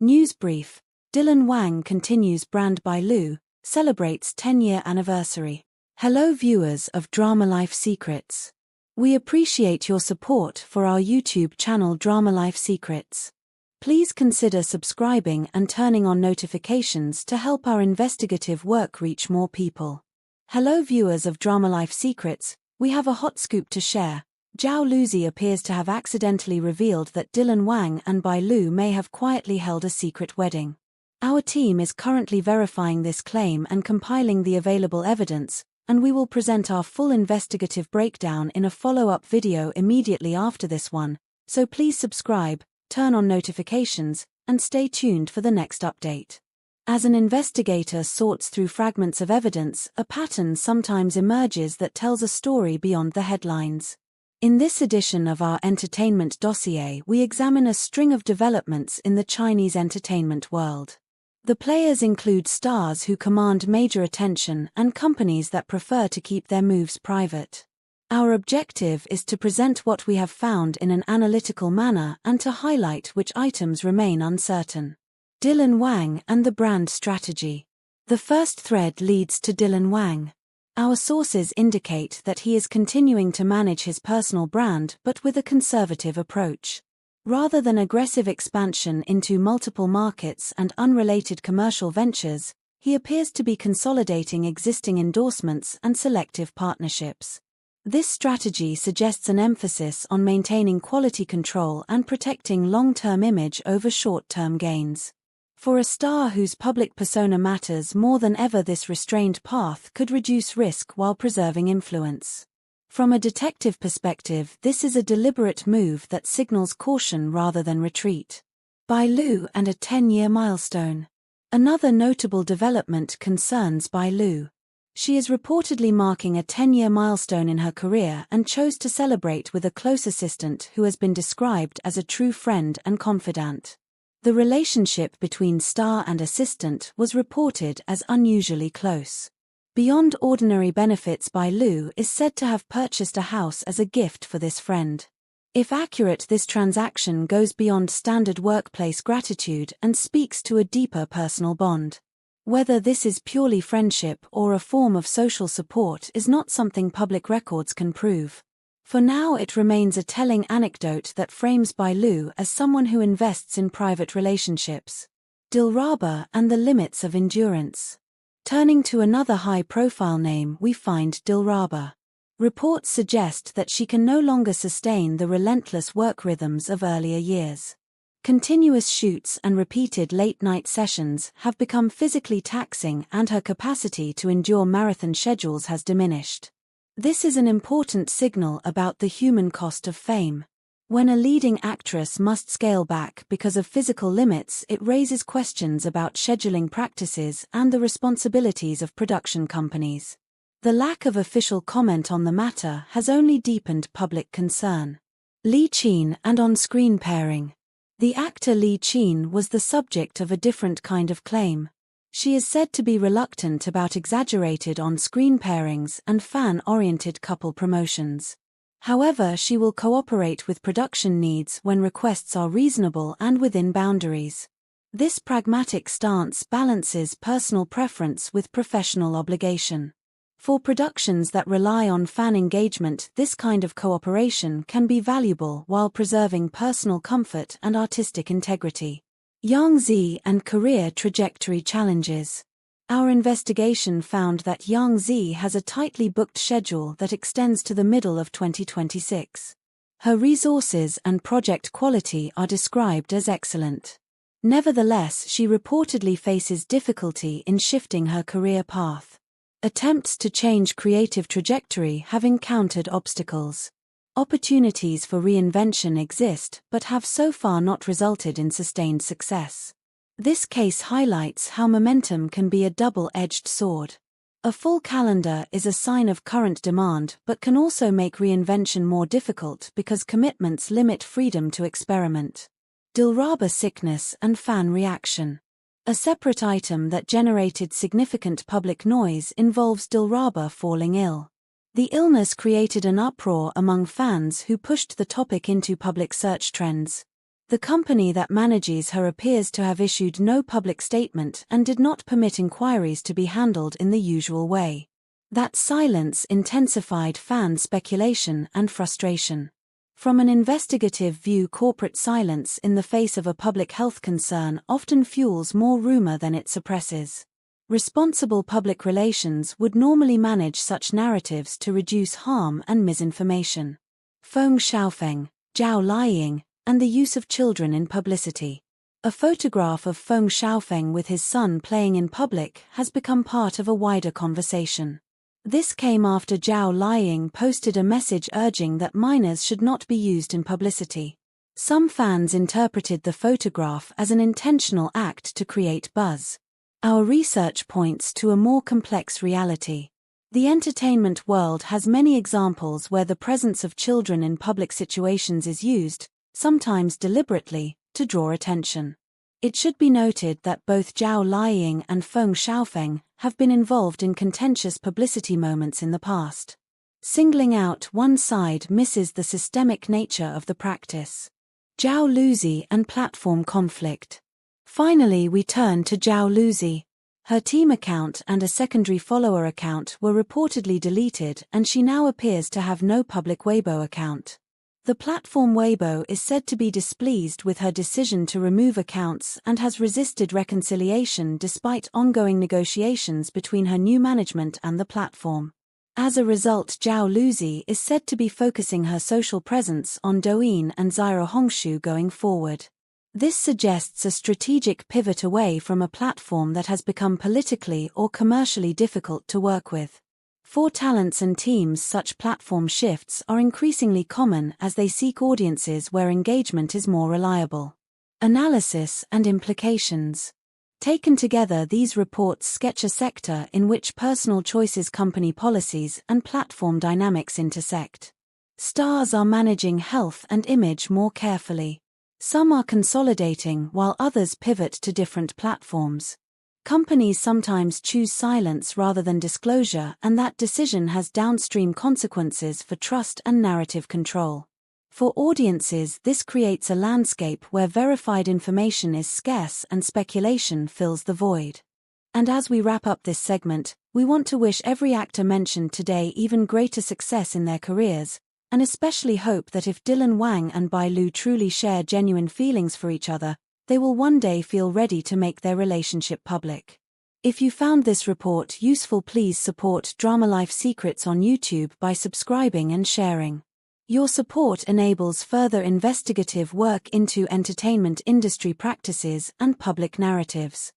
News brief. Dylan Wang continues brand by Lu, celebrates 10-year anniversary. Hello viewers of DramaLife Secrets. We appreciate your support for our YouTube channel DramaLife Secrets. Please consider subscribing and turning on notifications to help our investigative work reach more people. Hello viewers of DramaLife Secrets, we have a hot scoop to share. Jiao Luzi appears to have accidentally revealed that Dylan Wang and Bai Lu may have quietly held a secret wedding. Our team is currently verifying this claim and compiling the available evidence, and we will present our full investigative breakdown in a follow-up video immediately after this one, so please subscribe, turn on notifications, and stay tuned for the next update. As an investigator sorts through fragments of evidence, a pattern sometimes emerges that tells a story beyond the headlines. In this edition of our entertainment dossier, we examine a string of developments in the Chinese entertainment world. The players include stars who command major attention and companies that prefer to keep their moves private. Our objective is to present what we have found in an analytical manner and to highlight which items remain uncertain. Dylan Wang and the brand strategy. The first thread leads to Dylan Wang. Our sources indicate that he is continuing to manage his personal brand but with a conservative approach. Rather than aggressive expansion into multiple markets and unrelated commercial ventures, he appears to be consolidating existing endorsements and selective partnerships. This strategy suggests an emphasis on maintaining quality control and protecting long-term image over short-term gains. For a star whose public persona matters more than ever, this restrained path could reduce risk while preserving influence. From a detective perspective, this is a deliberate move that signals caution rather than retreat. Bai Lu and a 10-year milestone. Another notable development concerns Bai Lu. She is reportedly marking a 10-year milestone in her career and chose to celebrate with a close assistant who has been described as a true friend and confidant. The relationship between star and assistant was reported as unusually close. Beyond ordinary benefits, Bai Lu is said to have purchased a house as a gift for this friend. If accurate, this transaction goes beyond standard workplace gratitude and speaks to a deeper personal bond. Whether this is purely friendship or a form of social support is not something public records can prove. For now, it remains a telling anecdote that frames Bai Lu as someone who invests in private relationships. Dilaba and the limits of endurance. Turning to another high-profile name, we find Dilaba. Reports suggest that she can no longer sustain the relentless work rhythms of earlier years. Continuous shoots and repeated late-night sessions have become physically taxing, and her capacity to endure marathon schedules has diminished. This is an important signal about the human cost of fame. When a leading actress must scale back because of physical limits, it raises questions about scheduling practices and the responsibilities of production companies. The lack of official comment on the matter has only deepened public concern. Li Qin and on-screen pairing. The actor Li Qin was the subject of a different kind of claim. She is said to be reluctant about exaggerated on-screen pairings and fan-oriented couple promotions. However, she will cooperate with production needs when requests are reasonable and within boundaries. This pragmatic stance balances personal preference with professional obligation. For productions that rely on fan engagement, this kind of cooperation can be valuable while preserving personal comfort and artistic integrity. Yang Zi and career trajectory challenges. Our investigation found that Yang Zi has a tightly booked schedule that extends to the middle of 2026. Her resources and project quality are described as excellent. Nevertheless, she reportedly faces difficulty in shifting her career path. Attempts to change creative trajectory have encountered obstacles. Opportunities for reinvention exist but have so far not resulted in sustained success. This case highlights how momentum can be a double-edged sword. A full calendar is a sign of current demand but can also make reinvention more difficult because commitments limit freedom to experiment. Dilaba sickness and fan reaction. A separate item that generated significant public noise involves Dilaba falling ill. The illness created an uproar among fans who pushed the topic into public search trends. The company that manages her appears to have issued no public statement and did not permit inquiries to be handled in the usual way. That silence intensified fan speculation and frustration. From an investigative view, corporate silence in the face of a public health concern often fuels more rumor than it suppresses. Responsible public relations would normally manage such narratives to reduce harm and misinformation. Feng Xiaofeng, Jiao Luzi, and the use of children in publicity. A photograph of Feng Xiaofeng with his son playing in public has become part of a wider conversation. This came after Jiao Luzi posted a message urging that minors should not be used in publicity. Some fans interpreted the photograph as an intentional act to create buzz. Our research points to a more complex reality. The entertainment world has many examples where the presence of children in public situations is used, sometimes deliberately, to draw attention. It should be noted that both Jiao Luzi and Feng Xiaofeng have been involved in contentious publicity moments in the past. Singling out one side misses the systemic nature of the practice. Jiao Luzi and platform conflict. Finally, we turn to Jiao Luzi. Her team account and a secondary follower account were reportedly deleted, and she now appears to have no public Weibo account. The platform Weibo is said to be displeased with her decision to remove accounts and has resisted reconciliation despite ongoing negotiations between her new management and the platform. As a result, Jiao Luzi is said to be focusing her social presence on Douyin and Xiaohongshu going forward. This suggests a strategic pivot away from a platform that has become politically or commercially difficult to work with. For talents and teams, such platform shifts are increasingly common as they seek audiences where engagement is more reliable. Analysis and implications. Taken together, these reports sketch a sector in which personal choices, company policies, and platform dynamics intersect. Stars are managing health and image more carefully. Some are consolidating while others pivot to different platforms. Companies sometimes choose silence rather than disclosure, and that decision has downstream consequences for trust and narrative control. For audiences, this creates a landscape where verified information is scarce and speculation fills the void. And as we wrap up this segment, we want to wish every actor mentioned today even greater success in their careers, and especially hope that if Dylan Wang and Bai Lu truly share genuine feelings for each other, they will one day feel ready to make their relationship public. If you found this report useful, please support DramaLife Secrets on YouTube by subscribing and sharing. Your support enables further investigative work into entertainment industry practices and public narratives.